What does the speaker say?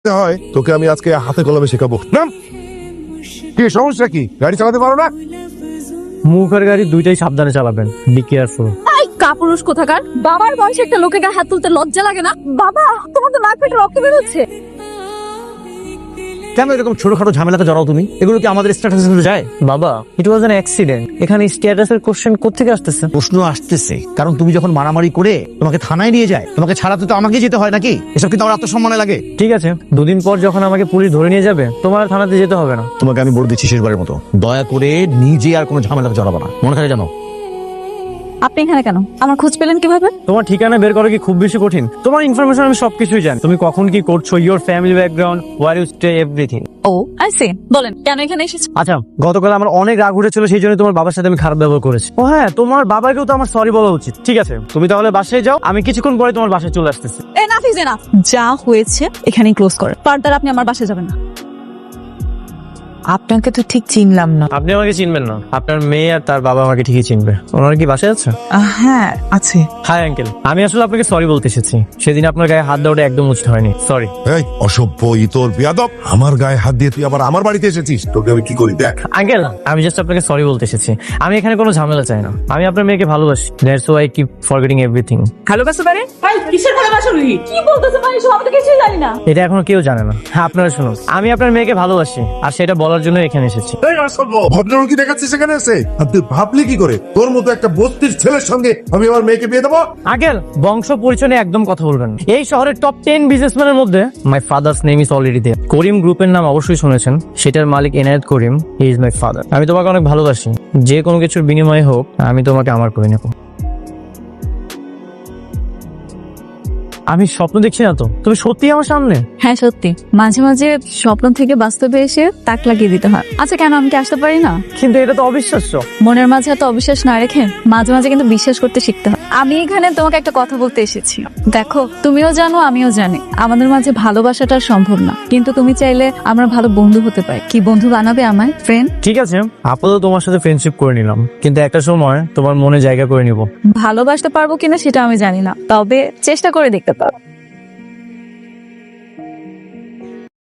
হয় তোকে আমি আজকে হাতে কলমে শেখাবো। নাম কি, সমস্যা কি? গাড়ি চালাতে পারো না? মুখ আর গাড়ি দুইটাই সাবধানে চালাবেন, বি কেয়ারফুল। এই কাপুরুষ কোথাকার, বাবার বয়সে একটা লোকের গায়ে হাত তুলতে লজ্জা লাগে না? বাবা, তোমার তো নাক পেটে রক্ত বেরোচ্ছে। কেন এরকম ছোটখাটো ঝামেলাতে জড়াও তুমি? এগুলো কি আমাদের স্ট্যাটাসে যায়? বাবা, ইট ওয়াজ অ্যান অ্যাক্সিডেন্ট। এখানে স্ট্যাটাসের কোশ্চেন কোত্থেকে আসতেছে? প্রশ্ন আসতেছে কারণ তুমি যখন মারামারি করে তোমাকে থানায় নিয়ে যায়, তোমাকে ছাড়াতে তো আমাকে যেতে হয় নাকি? এসব কিন্তু আমার আত্মসম্মানে লাগে। ঠিক আছে, দুদিন পর যখন আমাকে পুলিশ ধরে নিয়ে যাবে, তোমার থানাতে যেতে হবে না। তোমাকে আমি বলে দিচ্ছি শেষবারের মতো, দয়া করে নিজে আর কোনো ঝামেলাতে জড়াবো না, মনে থাকে জানো। আপনি এখানে কেন? আমার খোঁজ পেলেন কিভাবে? তোমার ঠিকানা বের করা কি খুব বেশি কঠিন? তোমার ইনফরমেশন আমি সবকিছুই জানি। তুমি কখন কি করছো, your family background, where you stay, everything. Oh I see. বলেন কেন এখানে এসেছেন? আচ্ছা, গতকাল আমার অনেক রাগ উঠেছিল, সেই জন্য তোমার বাবার সাথে আমি খারাপ ব্যবহার করেছি। ও হ্যাঁ, তোমার বাবাকেও তো আমার সরি বলা উচিত। ঠিক আছে, তুমি তাহলে বাসায় যাও, আমি কিছুক্ষণ পরে তোমার বাসায় চলে আসতেছি। Enough is enough. যা হয়েছে এখানেই ক্লোজ করেন। ফার্দার আপনি আমার বাসায় যাবেন না। আপনাকে তো ঠিক চিনলাম না। আপনি আমাকে চিনবেন না, আপনার মেয়ে আর তার বাবা আমাকে ঠিকই চিনবে। ওনারা কি বাসায় আছে? হ্যাঁ আছে। হাই আঙ্কেল, আমি আসলে আপনাকে সরি বলতে এসেছি। সেদিন আপনার গায়ে হাত দেওয়াটা একদম উচিত হয়নি, সরি। এই অসভ্য ইতর বেয়াদব, আমার গায়ে হাত দিয়ে তুই আবার আমার বাড়িতে এসেছিস, তোকে আমি কি করি দেখ। আঙ্কেল, আমি জাস্ট আপনাকে সরি বলতে এসেছি। আমি এখানে কোনো ঝামেলা চাই না। আমি আপনার মেয়েকে ভালোবাসি, that's why I keep forgetting everything. ভালোবাসা পারে? ভাই কিসের ভালোবাসা তুই? কি বলতেছে ভাই, সব আমি তো কিছুই জানি না। এটা এখনো কেউ জানে না। হ্যাঁ, আপনারা শুনুন, আমি আপনার মেয়েকে ভালোবাসি, আর সেটা বলার জন্য এখানে এসেছি। এই অসভ্য, ভদ্রলোক কি দেখাচ্ছিস সেখানে আছে? আর তুই ভাবলি কি করে তোর মতো একটা বস্তির ছেলের সঙ্গে আমি আমার মেয়েকে বিয়ে দেবো? আঙ্কেল, বংশ পরিচয় নিয়ে একদম কথা বলবেন। এই শহরের টপ 10 বিজনেসম্যানের মধ্যে my father's name is already there. Karim গ্রুপের নাম অবশ্যই শুনেছেন, সেটার মালিক Enayet Karim, he is my father. আমি তোমাকে অনেক ভালোবাসি, যে কোনো কিছুর বিনিময়ে হোক আমি তোমাকে আমার করে নেব। আমি স্বপ্ন দেখছি না তো? তুমি সত্যি আমার সামনে? হ্যাঁ সত্যি, মাঝে মাঝে স্বপ্ন থেকে বাস্তবে এসে তাক লাগিয়ে দিতে হয়। আচ্ছা কেন আমি কি আসতে পারি না? কিন্তু এটা তো অবিশ্বাস্য। মনের মাঝে এত অবিশ্বাস না রেখে মাঝে মাঝে কিন্তু বিশ্বাস করতে শিখতে হয়। আমি এখানে তোমাকে একটা কথা বলতে এসেছি। দেখো, তুমিও জানো আমিও জানি আমাদের মাঝে ভালোবাসাটা সম্ভব না, কিন্তু তুমি চাইলে আমরা ভালো বন্ধু হতে পারি। কি বন্ধু বানাবে আমায়, ফ্রেন্ড? ঠিক আছে, আপাতত তোমার সাথে ফ্রেন্ডশিপ করে নিলাম, কিন্তু একটা সময় তোমার মনে জায়গা করে নিব। ভালোবাসতে পারবো কিনা সেটা আমি জানি না, তবে চেষ্টা করে দেখতে পারো।